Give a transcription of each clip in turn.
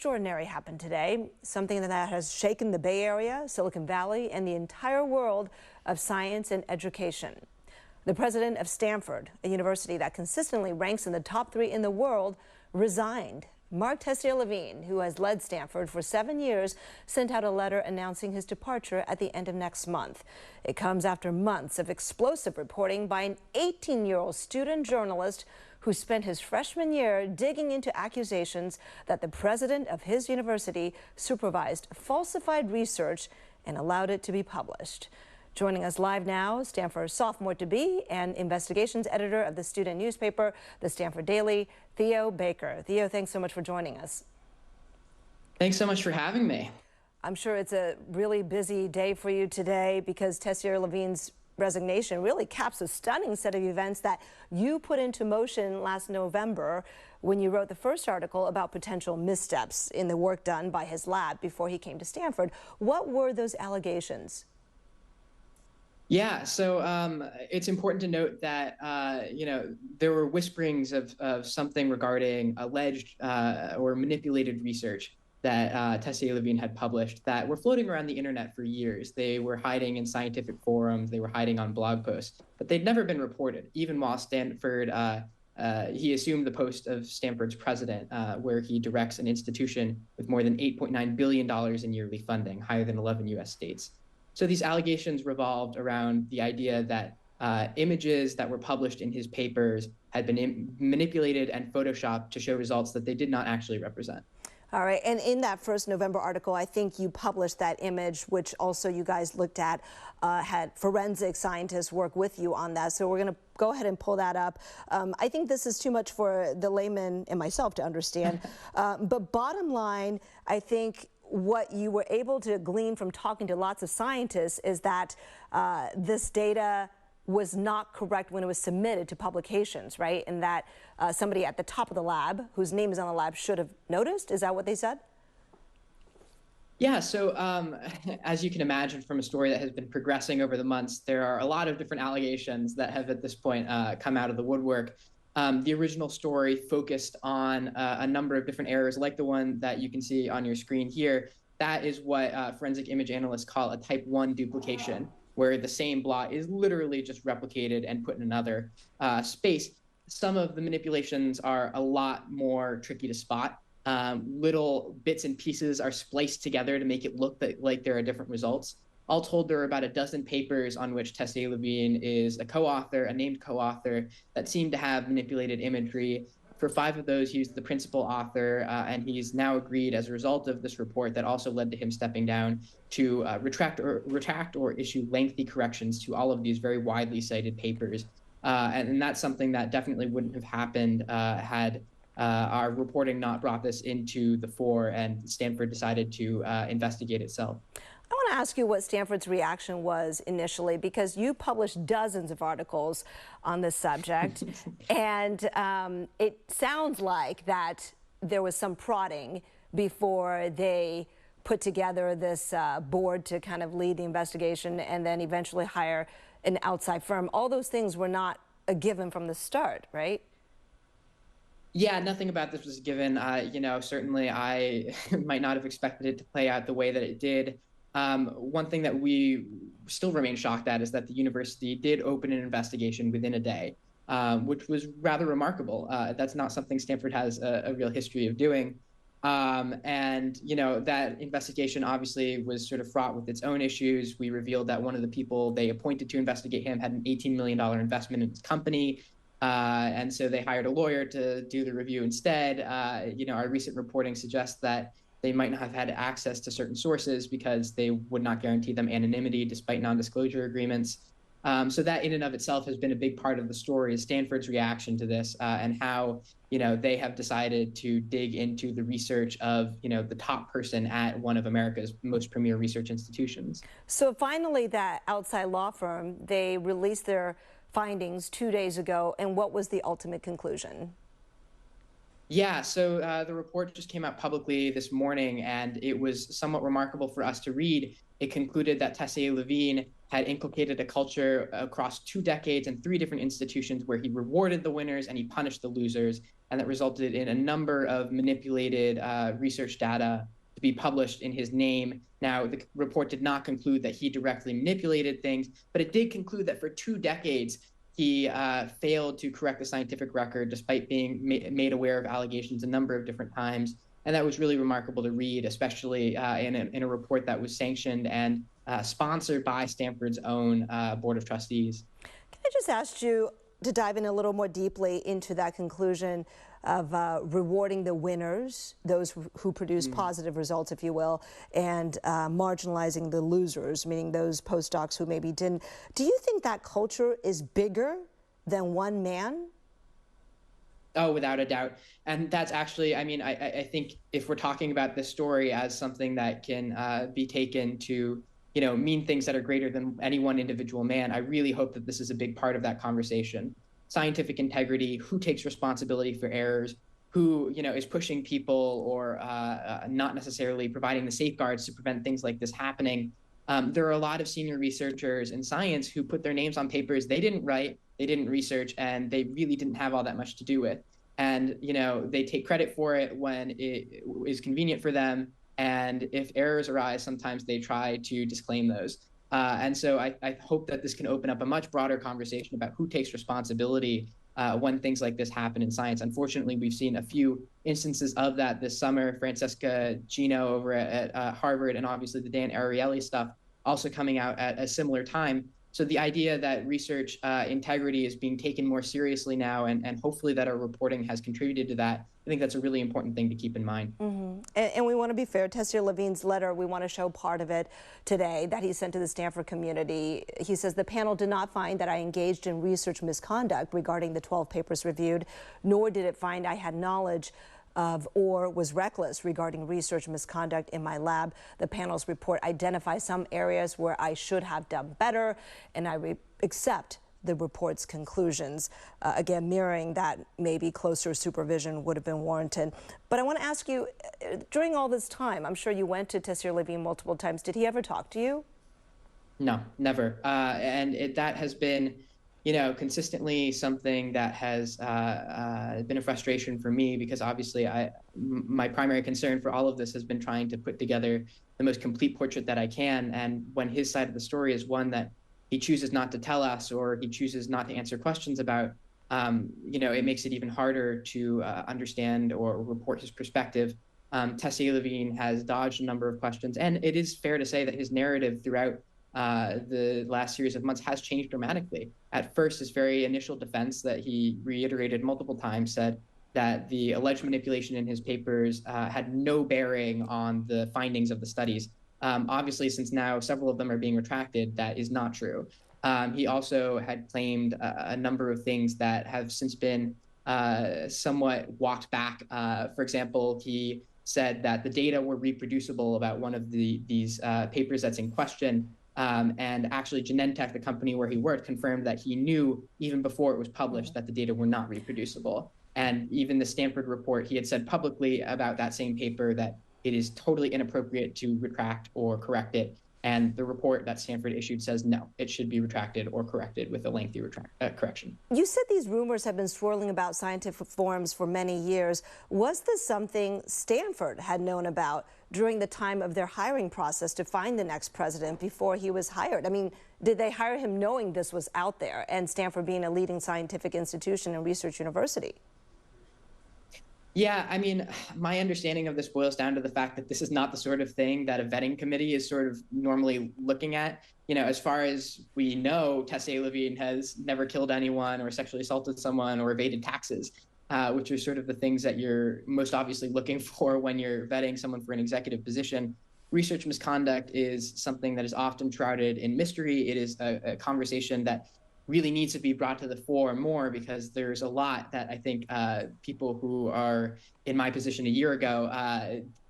extraordinary happened today, something that has shaken the Bay Area, Silicon Valley, and the entire world of science and education. The president of Stanford, a university that consistently ranks in the top 3 in the world, resigned. Mark Tessier-Levine, who has led Stanford for 7 years, sent out a letter announcing his departure at the end of next month. It comes after months of explosive reporting by an 18-year-old student journalist who spent his freshman year digging into accusations that the president of his university supervised falsified research and allowed it to be published. Joining us live now, Stanford sophomore-to-be and investigations editor of the student newspaper, the Stanford Daily, Theo Baker. Theo, thanks so much for joining us. Thanks so much for having me. I'm sure it's a really busy day for you today because Tessier-Levine's resignation really caps a stunning set of events that you put into motion last November when you wrote the first article about potential missteps in the work done by his lab before he came to Stanford. What were those allegations? Yeah, so it's important to note that, there were whisperings of something regarding alleged or manipulated research that Tessier-Levine had published that were floating around the internet for years. They were hiding in scientific forums, they were hiding on blog posts, but they'd never been reported, even while Stanford, he assumed the post of Stanford's president, where he directs an institution with more than $8.9 billion in yearly funding, higher than 11 US states. So these allegations revolved around the idea that images that were published in his papers had been manipulated and photoshopped to show results that they did not actually represent. All right, and in that first November article, I think you published that image, which also you guys looked at, had forensic scientists work with you on that. So we're going to go ahead and pull that up. I think this is too much for the layman and myself to understand. But bottom line, I think what you were able to glean from talking to lots of scientists is that this data was not correct when it was submitted to publications, right? And that somebody at the top of the lab, whose name is on the lab, should have noticed. Is that what they said? Yeah, so as you can imagine from a story that has been progressing over the months, there are a lot of different allegations that have at this point come out of the woodwork. The original story focused on a number of different errors, like the one that you can see on your screen here. That is what forensic image analysts call a type 1 duplication, where the same blot is literally just replicated and put in another space. Some of the manipulations are a lot more tricky to spot. Little bits and pieces are spliced together to make it look like there are different results. All told, there are about a dozen papers on which Tessier-Levine is a co-author, a named co-author, that seem to have manipulated imagery. For 5 of those, he's the principal author, and he's now agreed, as a result of this report that also led to him stepping down, to retract or issue lengthy corrections to all of these very widely cited papers. And that's something that definitely wouldn't have happened had our reporting not brought this into the fore and Stanford decided to investigate itself. I want to ask you what Stanford's reaction was initially, because you published dozens of articles on this subject, and it sounds like that there was some prodding before they put together this board to kind of lead the investigation and then eventually hire an outside firm. All those things were not a given from the start, right? Yeah, nothing about this was a given. Certainly I might not have expected it to play out the way that it did. One thing that we still remain shocked at is that the university did open an investigation within a day, which was rather remarkable. That's not something Stanford has a real history of doing. That investigation obviously was sort of fraught with its own issues. We revealed that one of the people they appointed to investigate him had an $18 million investment in his company. And so they hired a lawyer to do the review instead. Our recent reporting suggests that they might not have had access to certain sources because they would not guarantee them anonymity despite non-disclosure agreements. So that in and of itself has been a big part of the story, is Stanford's reaction to this and how, they have decided to dig into the research of, the top person at one of America's most premier research institutions. So finally, that outside law firm, they released their findings 2 days ago. And what was the ultimate conclusion? Yeah, so the report just came out publicly this morning, and it was somewhat remarkable for us to read. It concluded that Tessier-Levine had inculcated a culture across 2 decades and 3 different institutions where he rewarded the winners and he punished the losers. and that resulted in a number of manipulated research data to be published in his name. Now, the report did not conclude that he directly manipulated things, but it did conclude that for 2 decades, he failed to correct the scientific record despite being made aware of allegations a number of different times. And that was really remarkable to read, especially in a report that was sanctioned and sponsored by Stanford's own Board of Trustees. Can I just ask you to dive in a little more deeply into that conclusion of rewarding the winners, those who produce positive results, if you will, and marginalizing the losers, meaning those postdocs who maybe didn't. Do you think that culture is bigger than one man? Oh, without a doubt. And that's actually, I mean, I think if we're talking about this story as something that can be taken to, you know, mean things that are greater than any one individual man, I really hope that this is a big part of that conversation. Scientific integrity, who takes responsibility for errors, who, you know, is pushing people or not necessarily providing the safeguards to prevent things like this happening. There are a lot of senior researchers in science who put their names on papers they didn't write, they didn't research, and they really didn't have all that much to do with. And, you know, they take credit for it when it is convenient for them. And if errors arise, sometimes they try to disclaim those. And so I hope that this can open up a much broader conversation about who takes responsibility when things like this happen in science. Unfortunately, we've seen a few instances of that this summer. Francesca Gino over at Harvard, and obviously the Dan Ariely stuff also coming out at a similar time. So the idea that research integrity is being taken more seriously now, and hopefully that our reporting has contributed to that, I think that's a really important thing to keep in mind. And we want to be fair. Tessier Levine's letter, we want to show part of it today that he sent to the Stanford community. He says the panel did not find that I engaged in research misconduct regarding the 12 papers reviewed, nor did it find I had knowledge of or was reckless regarding research misconduct in my lab. The panel's report identifies some areas where I should have done better, and I accept the report's conclusions, again, mirroring that maybe closer supervision would have been warranted. But I want to ask you, during all this time, I'm sure you went to Tessier Levine multiple times. Did he ever talk to you? No, never. And that has been, you know, consistently something that has been a frustration for me, because obviously my primary concern for all of this has been trying to put together the most complete portrait that I can. And when his side of the story is one that he chooses not to tell us, or he chooses not to answer questions about, you know, it makes it even harder to understand or report his perspective. Tessier Levine has dodged a number of questions, and it is fair to say that his narrative throughout the last series of months has changed dramatically. At first, his very initial defense that he reiterated multiple times said that the alleged manipulation in his papers had no bearing on the findings of the studies. Obviously, since now several of them are being retracted, that is not true. He also had claimed a number of things that have since been somewhat walked back. For example, he said that the data were reproducible about one of these papers that's in question. And actually, Genentech, the company where he worked, confirmed that he knew even before it was published that the data were not reproducible. And even the Stanford report, he had said publicly about that same paper that it is totally inappropriate to retract or correct it. And the report that Stanford issued says, no, it should be retracted or corrected with a lengthy correction. You said these rumors have been swirling about scientific forums for many years. Was this something Stanford had known about during the time of their hiring process to find the next president before he was hired? I mean, did they hire him knowing this was out there, and Stanford being a leading scientific institution and research university? Yeah, I mean, my understanding of this boils down to the fact that this is not the sort of thing that a vetting committee is sort of normally looking at. You know, as far as we know, Tessier Levine has never killed anyone or sexually assaulted someone or evaded taxes, which are sort of the things that you're most obviously looking for when you're vetting someone for an executive position. Research misconduct is something that is often shrouded in mystery. It is a conversation that really needs to be brought to the fore more, because there's a lot that I think people who are in my position a year ago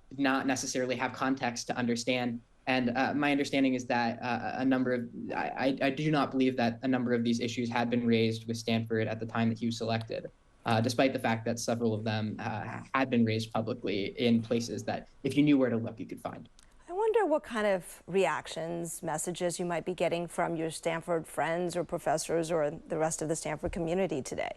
did not necessarily have context to understand. And my understanding is that I do not believe that a number of these issues had been raised with Stanford at the time that he was selected, despite the fact that several of them had been raised publicly in places that if you knew where to look, you could find. I wonder what kind of reactions, messages you might be getting from your Stanford friends or professors or the rest of the Stanford community today.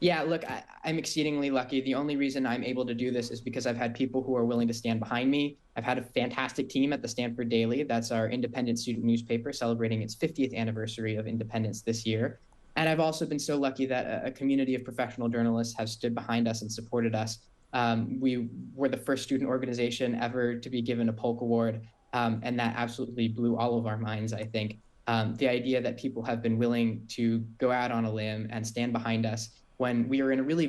Yeah, look, I'm exceedingly lucky. The only reason I'm able to do this is because I've had people who are willing to stand behind me. I've had a fantastic team at the Stanford Daily. That's our independent student newspaper celebrating its 50th anniversary of independence this year. And I've also been so lucky that a community of professional journalists have stood behind us and supported us. We were the first student organization ever to be given a Polk Award, and that absolutely blew all of our minds, I think. The idea that people have been willing to go out on a limb and stand behind us when we are in a really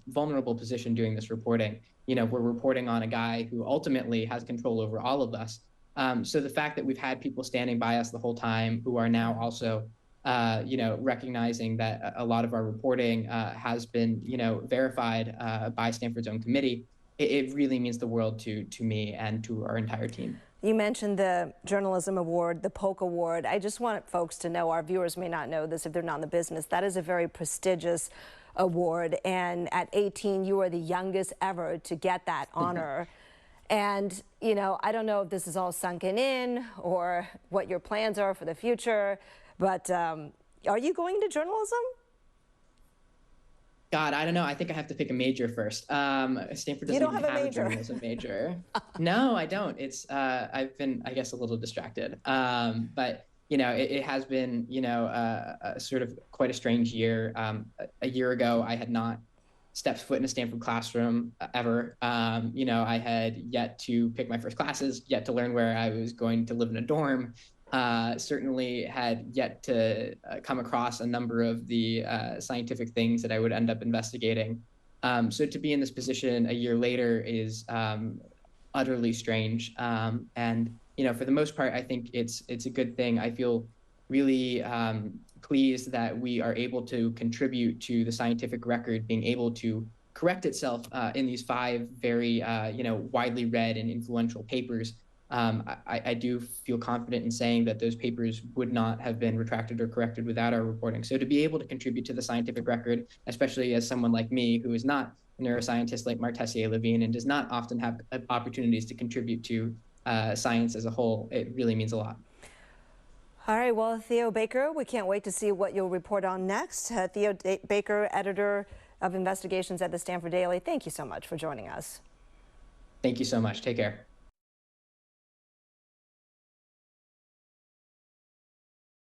vulnerable position doing this reporting. You know, we're reporting on a guy who ultimately has control over all of us. So the fact that we've had people standing by us the whole time who are now also, you know, recognizing that a lot of our reporting has been, you know, verified by Stanford's own committee, it really means the world to me and to our entire team. You mentioned the Journalism Award, the Polk Award. I just want folks to know, our viewers may not know this if they're not in the business, that is a very prestigious award. And at 18, you are the youngest ever to get that honor. And, you know, I don't know if this is all sunken in or what your plans are for the future, but are you going to journalism? God, I don't know. I think I have to pick a major first. Stanford doesn't even have a journalism major. No, I don't. It's I've been, I guess, a little distracted. But you know, it has been, you know, sort of quite a strange year. A year ago, I had not stepped foot in a Stanford classroom ever. You know, I had yet to pick my first classes, yet to learn where I was going to live in a dorm. Certainly had yet to come across a number of the scientific things that I would end up investigating. So to be in this position a year later is utterly strange. And you know, for the most part, I think it's a good thing. I feel really pleased that we are able to contribute to the scientific record being able to correct itself in these 5 very you know, widely read and influential papers. I do feel confident in saying that those papers would not have been retracted or corrected without our reporting. So to be able to contribute to the scientific record, especially as someone like me who is not a neuroscientist like Mark Tessier-Levine and does not often have opportunities to contribute to science as a whole, it really means a lot. All right, well, Theo Baker, we can't wait to see what you'll report on next. Theo Baker, editor of investigations at the Stanford Daily, thank you so much for joining us. Thank you so much. Take care.